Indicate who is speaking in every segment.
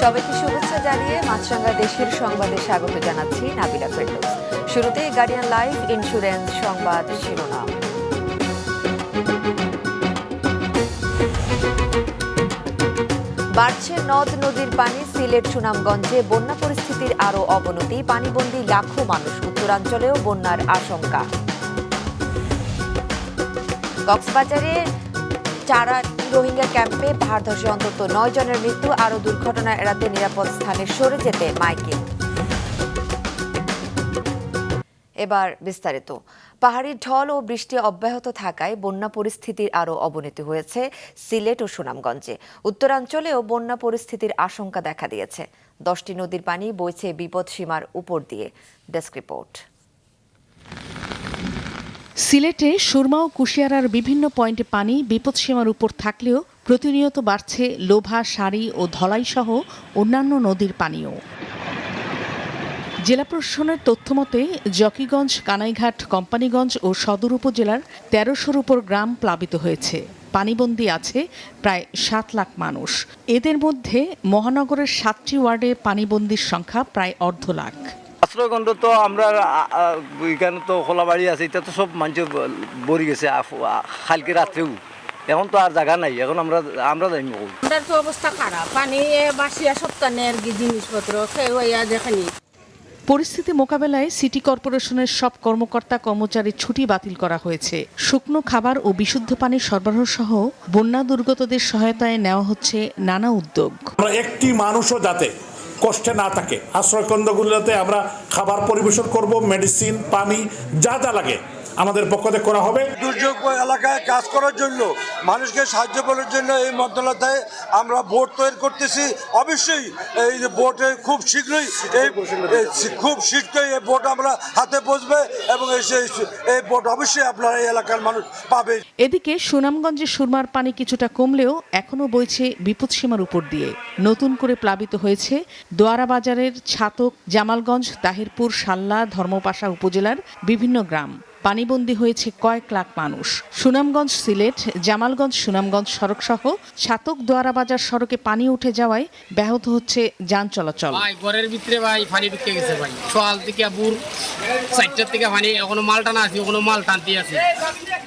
Speaker 1: সবাইকে শুভেচ্ছা জানিয়ে মাছরাঙ্গা দেশের সংবাদে স্বাগত জানাচ্ছি নাবিলা ফেরদৌস। শুরুতে গার্ডিয়ান লাইফ ইন্স্যুরেন্স সংবাদ শিরোনাম। বাড়ছে নদ নদীর পানি। সিলেট সুনামগঞ্জে বন্যা পরিস্থিতির আরও অবনতি। পানিবন্দী লাখো মানুষ। উত্তরাঞ্চলেও বন্যার আশঙ্কা। কক্সবাজারে চারা রোহিঙ্গা ক্যাম্পে পাহাড় ধসে অন্তত 9 জনের মৃত্যু। আরও দুর্ঘটনা এড়াতে নিরাপদ স্থানে সরে যেতে মাইকিং। এবার বিস্তারিত। পাহাড়ি ঢল ও বৃষ্টি অব্যাহত থাকায় বন্যা পরিস্থিতির আরও অবনতি হয়েছে সিলেট ও সুনামগঞ্জে। উত্তরাঞ্চলেও বন্যা পরিস্থিতির আশঙ্কা দেখা দিয়েছে। 10টি নদীর পানি বইছে বিপদসীমার উপর দিয়ে। Desk report.
Speaker 2: সিলেটে সুরমা ও কুশিয়ারার বিভিন্ন পয়েন্টে পানি বিপদসীমার উপর থাকলেও প্রতিনিয়ত বাড়ছে লোভা, সারি ও ধলাইসহ অন্যান্য নদীর পানিও। জেলা প্রশাসনের তথ্যমতে জকিগঞ্জ, কানাইঘাট, কোম্পানীগঞ্জ ও সদর উপজেলার 1300-র উপর গ্রাম প্লাবিত হয়েছে। পানিবন্দী আছে প্রায় 7 লাখ মানুষ। এদের মধ্যে মহানগরের 7টি ওয়ার্ডে পানিবন্দির সংখ্যা প্রায় 1.5 লাখ।
Speaker 3: আশ্রয়কেন্দ্র তো আমরা এখানে তো খোলা বাড়ি আছে, এটা তো সব মানুষ বরি গেছে কালকে রাত্রেও। এখন তো আর জায়গা নাই, এখন আমরা যাইনি।
Speaker 4: আমাদের তো অবস্থা খারাপ, পানি বাসিয়া সপ্তাহের জিনিসপত্র দেখেনি।
Speaker 2: পরিস্থিতি মোকাবেলায় সিটি কর্পোরেশনের সব কর্মকর্তা কর্মচারীর ছুটি বাতিল করা হয়েছে। শুকনো খাবার ও বিশুদ্ধ পানি সরবরাহ সহ বন্যা দুর্গতদের সহায়তায় নেওয়া হচ্ছে নানা উদ্যোগ।
Speaker 5: একটি মানুষও যাতে কষ্টে না থাকে, আশ্রয়কেন্দ্রগুলোতে আমরা খাবার পরিবেশন করব, মেডিসিন, পানি যা যা লাগে আমাদের পক্ষ থেকে করা হবে।
Speaker 6: দুর্যোগ এলাকায় কাজ করার জন্য, মানুষকে সাহায্য করার জন্য এই মন্ত্রণালয়ে আমরা বোর্ড তৈরি করতেছি। অবশ্যই এই বোর্ডে খুব শীঘ্রই এই বোর্ড আমরা হাতে পৌঁছবে এবং এই বোর্ড অবশ্যই আপনারা এই এলাকার মানুষ পাবে।
Speaker 2: এদিকে সুনামগঞ্জে সুরমার পানি কিছুটা কমলেও এখনো বইছে বিপদসীমার উপর দিয়ে। নতুন করে প্লাবিত হয়েছে দোয়ারা বাজারের ছাতক, জামালগঞ্জ, তাহিরপুর, সাল্লা, ধর্মপাশা উপজেলার বিভিন্ন গ্রাম। পানিবন্দী হয়েছে কয়েক লাখ মানুষ। সুনামগঞ্জ সিলেট, জামালগঞ্জ সুনামগঞ্জ সড়ক সহ ছাতক দোয়ারা বাজার সড়কে পানি উঠে যাওয়ায় ব্যাহত হচ্ছে যান চলাচল।
Speaker 7: ঘরের ভিতরে পানি ঢুকে গেছে ভাই। সকাল থেকে বুর 4টার থেকে পানি, এখনো মাল টানা আছে, এখনো মাল টানতে আছে।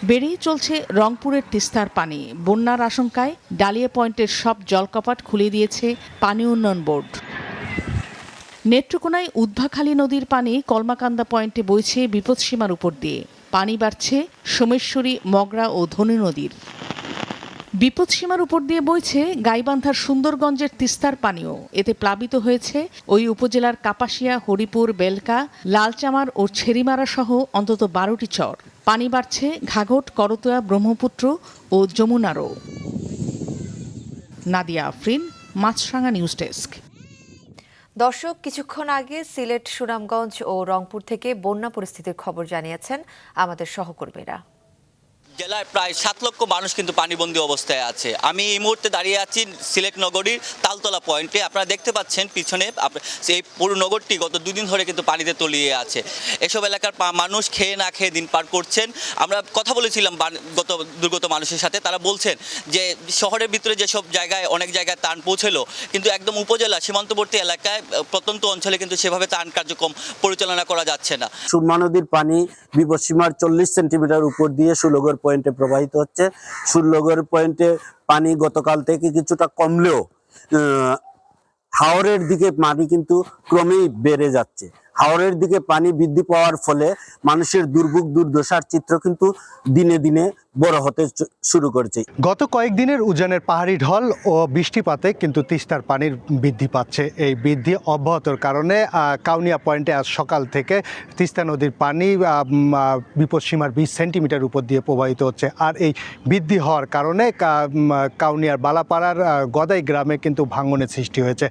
Speaker 2: বেড়েই চলছে রংপুরের তিস্তার পানি। বন্যার আশঙ্কায় ডালিয়া পয়েন্টের সব জলকপাট খুলে দিয়েছে পানি উন্নয়ন বোর্ড। নেত্রকোনায় উদ্ভাখালী নদীর পানি কলমাকান্দা পয়েন্টে বইছে বিপদসীমার উপর দিয়ে। পানি বাড়ছে সোমেশ্বরী, মগরা ও ধনী নদীর। বিপদসীমার উপর দিয়ে বইছে গাইবান্ধার সুন্দরগঞ্জের তিস্তার পানিও। এতে প্লাবিত হয়েছে ওই উপজেলার কাপাসিয়া, হরিপুর, বেলকা, লালচামার ও ছেড়িমারা সহ অন্তত 12টি চর। পানি বাড়ছে ঘাঘট, করতোয়া, ব্রহ্মপুত্র ও যমুনারও। নাদিয়া আফরিন, মাছরাঙা নিউজ ডেস্ক।
Speaker 1: দর্শক, কিছুক্ষণ আগে সিলেট, সুনামগঞ্জ ও রংপুর থেকে বন্যা পরিস্থিতির খবর জানিয়েছেন আমাদের সহকর্মীরা।
Speaker 8: জেলায় প্রায় 7 লক্ষ মানুষ কিন্তু পানিবন্দী অবস্থায় আছে। আমি এই মুহূর্তে দাঁড়িয়ে আছি সিলেট নগরীর তালতলা পয়েন্টে। আপনারা দেখতে পাচ্ছেন পিছনে এই পুরো নগরটি গত 2 দিন ধরে কিন্তু পানিতে তলিয়ে আছে। এসব এলাকার মানুষ খেয়ে না খেয়ে দিন পার করছেন। আমরা কথা বলেছিলাম দুর্গত মানুষের সাথে, তারা বলছেন যে শহরের ভিতরে যেসব জায়গায় অনেক জায়গায় ত্রাণ পৌঁছলো, কিন্তু একদম উপজেলা সীমান্তবর্তী এলাকায় প্রত্যন্ত অঞ্চলে কিন্তু সেভাবে ত্রাণ কার্যক্রম পরিচালনা করা যাচ্ছে না।
Speaker 9: সুরমা নদীর পানি বিপদসীমার 40 সেন্টিমিটার উপর দিয়ে সুলগর পয়েন্টে প্রবাহিত হচ্ছে। সুলগর পয়েন্টে পানি গতকাল থেকে কিছুটা কমলেও হাওরের দিকে পানি কিন্তু ক্রমেই বেড়ে যাচ্ছে। হাওরের দিকে পানি বৃদ্ধি পাওয়ার ফলে মানুষের দুর্ভোগ, দুর্দশার চিত্র কিন্তু দিনে দিনে বড় হতে শুরু করেছে।
Speaker 10: গত কয়েকদিনের উজানের পাহাড়ি ঢল ও বৃষ্টিপাতে কিন্তু তিস্তার পানির বৃদ্ধি পাচ্ছে। এই বৃদ্ধি অব্যাহতর কারণে কাউনিয়া পয়েন্টে আজ সকাল থেকে তিস্তা নদীর পানি বিপদসীমার 20 সেন্টিমিটার উপর দিয়ে প্রবাহিত হচ্ছে। আর এই বৃদ্ধি হওয়ার কারণে কাউনিয়ার বালাপাড়ার গদাই গ্রামে কিন্তু ভাঙনের সৃষ্টি হয়েছে।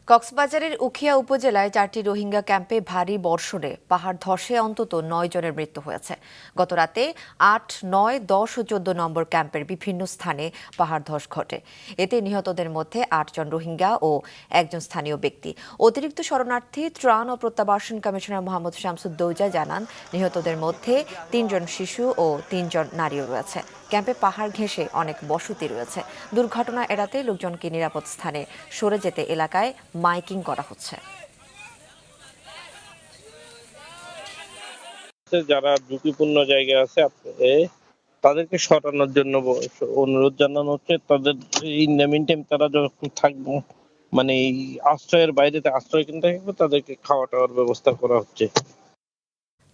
Speaker 1: কক্সবাজারের উখিয়া উপজেলায় 4টি রোহিঙ্গা ক্যাম্পে ভারী বর্ষণে পাহাড় ধসে অন্তত 9 জনের মৃত্যু হয়েছে। গত রাতে 8, 9, 10 ও 14 নম্বর ক্যাম্পের বিভিন্ন স্থানে পাহাড় ধস ঘটে। এতে নিহতদের মধ্যে 8 জন রোহিঙ্গা ও 1 জন স্থানীয় ব্যক্তি। অতিরিক্ত শরণার্থী, ত্রাণ ও প্রত্যাবাসন কমিশনার মোহাম্মদ শামসুদ্দৌজা জানান, নিহতদের মধ্যে 3 জন শিশু ও 3 জন নারীও রয়েছে। ক্যাম্পে পাহাড় ঘেঁষে অনেক বসতি রয়েছে। দুর্ঘটনা এড়াতে লোকজনকে নিরাপদ স্থানে সরে যেতে এলাকায় মাইকিং করা হচ্ছে।
Speaker 11: যারা ঝুঁকিপূর্ণ জায়গা আছে তাদেরকে সরানোর জন্য অনুরোধ জানানো হচ্ছে। তাদের ইন দ্য মিন টাইম তারা যখন থাকবো মানে এই আশ্রয়ের বাইরে আশ্রয় কিনতে থাকবে, তাদেরকে খাওয়া টাওয়ার ব্যবস্থা করা হচ্ছে।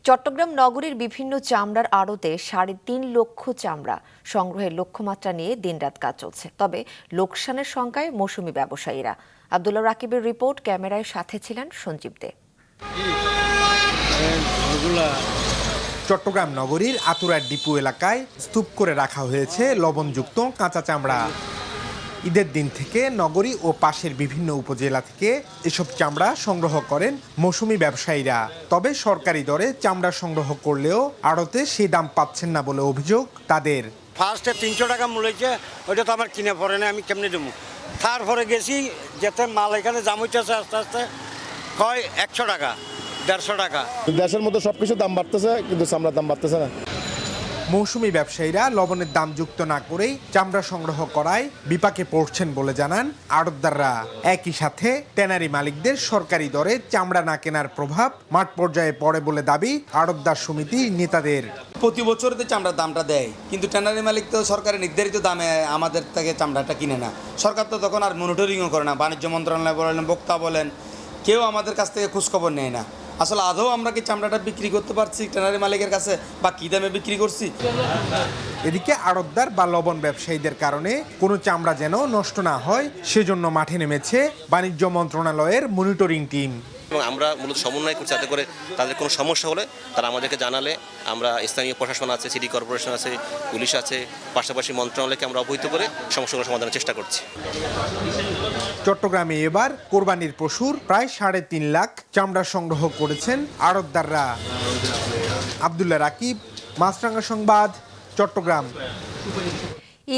Speaker 1: চট্টগ্রাম নগরীর বিভিন্ন চামড়ার আড়তে ৩.৫ লক্ষ চামড়া সংগ্রহের লক্ষ্যমাত্রা নিয়ে দিনরাত কাজ চলছে। তবে লোকসানের শঙ্কায় মৌসুমী ব্যবসায়ীরা। আব্দুল্লাহ রাকিবের রিপোর্ট, ক্যামেরায় সাথে ছিলেন সঞ্জীব দে।
Speaker 12: চট্টগ্রাম নগরীর আতুরার ডিপো এলাকায় স্তূপ করে রাখা হয়েছে লবণযুক্ত কাঁচা চামড়া। ঈদের দিন থেকে নগরী ও পাশের বিভিন্ন উপজেলা থেকে এসব চামড়া সংগ্রহ করেন মৌসুমী ব্যবসায়ীরা। তবে সরকারি দরে চামড়া সংগ্রহ করলেও আড়তে সেই দাম পাচ্ছেন না বলে অভিযোগ তাদের।
Speaker 13: ফার্স্টে 300 টাকা মূল্যছে, ওইটা তো আমার কিনে পড়ে না, আমি কেমনে দেবো? তারপরে গেছি যেতে মাল এখানে জাম হইতেছে আস্তে আস্তে, হয় 100 টাকা 150 টাকা।
Speaker 14: দেশের মধ্যে সবকিছু দাম বাড়তেছে, কিন্তু চামড়ার দাম বাড়তেছে না।
Speaker 12: মৌসুমী ব্যবসায়ীরা লবণের দাম যুক্ত না করেই চামড়া সংগ্রহ করায় বিপাকে পড়ছেন বলে জানান আড়তদাররা। একই সাথে ট্যানারি মালিকদের সরকারি দরে চামড়া না কেনার প্রভাব মাঠ পর্যায়ে পড়ে বলে দাবি আড়তদার সমিতির নেতাদের।
Speaker 15: প্রতি বছর তো চামড়ার দামটা দেয়, কিন্তু ট্যানারি মালিক তো সরকারের নির্ধারিত দামে আমাদের থেকে চামড়াটা কিনে না। সরকার তো তখন আর মনিটরিংও করে না। বাণিজ্য মন্ত্রণালয় বলেন, বক্তা বলেন, কেউ আমাদের কাছ থেকে খোঁজখবর নেয় না। আসলে আদৌ আমরা কি চামড়াটা বিক্রি করতে পারছি ট্যানারি মালিকের কাছে, বা কী দামে বিক্রি করছি?
Speaker 12: এদিকে আড়তদার বা লবণ ব্যবসায়ীদের কারণে কোনো চামড়া যেন নষ্ট না হয় সেজন্য মাঠে নেমেছে বাণিজ্য মন্ত্রণালয়ের মনিটরিং টিম।
Speaker 16: এবং আমরা মূলত সমন্বয় করছি, যাতে করে তাদের কোনো সমস্যা হলে তারা আমাদেরকে জানালে আমরা স্থানীয় প্রশাসন আছে, সিটি কর্পোরেশন আছে, পুলিশ আছে, পাশাপাশি মন্ত্রণালয়কে আমরা অবহিত করে সমস্যাগুলো সমাধানের চেষ্টা করছি।
Speaker 12: চট্টগ্রামে এবার কোরবানির পশুর প্রায় ৩.৫ লাখ চামড়া সংগ্রহ করেছেন আড়তদাররা। আব্দুল্লাহ রাকিব, মাছরাঙা সংবাদ, চট্টগ্রাম।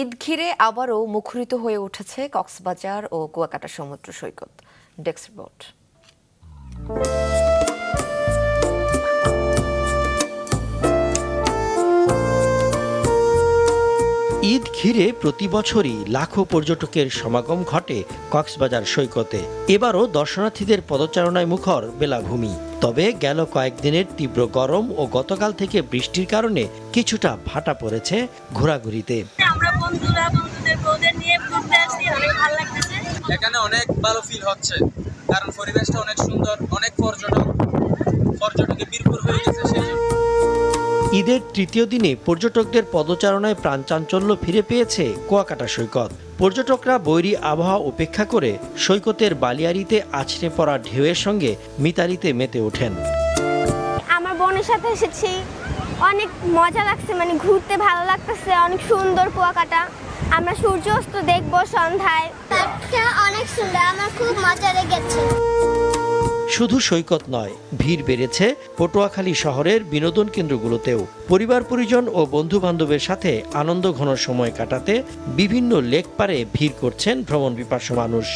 Speaker 1: ঈদ ঘিরে আবারও মুখরিত হয়ে উঠেছে কক্সবাজার ও কুয়াকাটা সমুদ্র সৈকত। Desk report.
Speaker 17: ঈদ ঘিরে প্রতি বছরই লাখো পর্যটকের সমাগম ঘটে কক্সবাজার সৈকতে। এবারও দর্শনার্থীদের পদচারণায় মুখর বেলাভূমি। তবে গেল কয়েকদিনের তীব্র গরম ও গতকাল থেকে বৃষ্টির কারণে কিছুটা ভাটা পড়েছে ঘোরাঘুরিতে।
Speaker 18: আমরা বন্ধুদের বউদের নিয়ে ঘুরতে আসছি, অনেক ভালো লাগতেছে।
Speaker 19: এখানে অনেক ভালো ফিল হচ্ছে, কারণ পরিবেশটা অনেক সুন্দর, অনেক পর্যটকে বীরপুর হয়ে গেছে। সেই
Speaker 17: ঈদের তৃতীয় দিনে পর্যটকদের পদচারণায় প্রাণচাঞ্চল্য ফিরে পেয়েছে কুয়াকাটা সৈকত। পর্যটকরা বৈরী আবহাওয়া উপেক্ষা করে সৈকতের বালিয়াড়িতে আছড়ে পড়া ঢেউয়ের সঙ্গে মিতালিতে মেতে ওঠেন।
Speaker 18: আমার বোনের সাথে এসেছি, অনেক মজা লাগছে, মানে ঘুরতে ভালো লাগতেছে। অনেক সুন্দর কুয়াকাটা, আমরা সূর্যাস্ত দেখবো সন্ধ্যায়, অনেক সুন্দর, আমার খুব মজা লেগেছে।
Speaker 17: শুধু সৈকত নয়, ভিড় বেড়েছে পটুয়াখালী শহরের বিনোদন কেন্দ্রগুলোতেও। পরিবার পরিজন ও বন্ধু বান্ধবের সাথে আনন্দ ঘন সময় কাটাতে বিভিন্ন লেক পারে ভিড় করছেন ভ্রমণ পিপাসু মানুষ।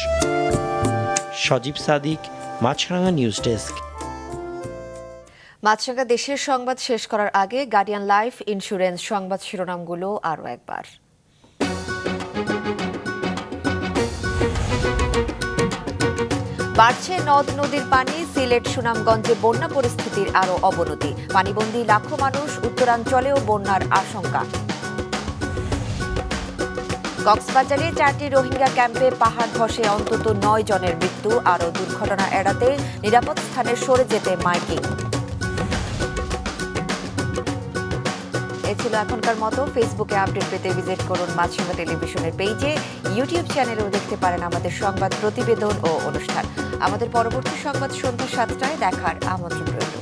Speaker 17: সজীব সাদিক, মাছরাঙা নিউজ ডেস্ক।
Speaker 1: মাছরাঙা দেশের সংবাদ শেষ করার আগে গার্ডিয়ান লাইফ ইন্স্যুরেন্স সংবাদ শিরোনামগুলো আরও একবার। বাড়ছে নদ নদীর পানি, সিলেট সুনামগঞ্জে বন্যা পরিস্থিতির আরও অবনতি। পানিবন্দী লাখো মানুষ, উত্তরাঞ্চলেও বন্যার আশঙ্কা। কক্সবাজারে 4টি রোহিঙ্গা ক্যাম্পে পাহাড় ধসে অন্তত 9 জনের মৃত্যু। আরও দুর্ঘটনা এড়াতে নিরাপদ স্থানে সরে যেতে মাইকিং। এ ছিল এখনকার মতো। ফেসবুকে আপডেট পেতে ভিজিট করুন মাছরাঙা টেলিভিশনের পেজে। ইউটিউব চ্যানেলেও দেখতে পারেন আমাদের সংবাদ প্রতিবেদন ও অনুষ্ঠান। আমাদের পরবর্তী সংবাদ সন্ধ্যা 7টায় দেখার আমন্ত্রণ রইল।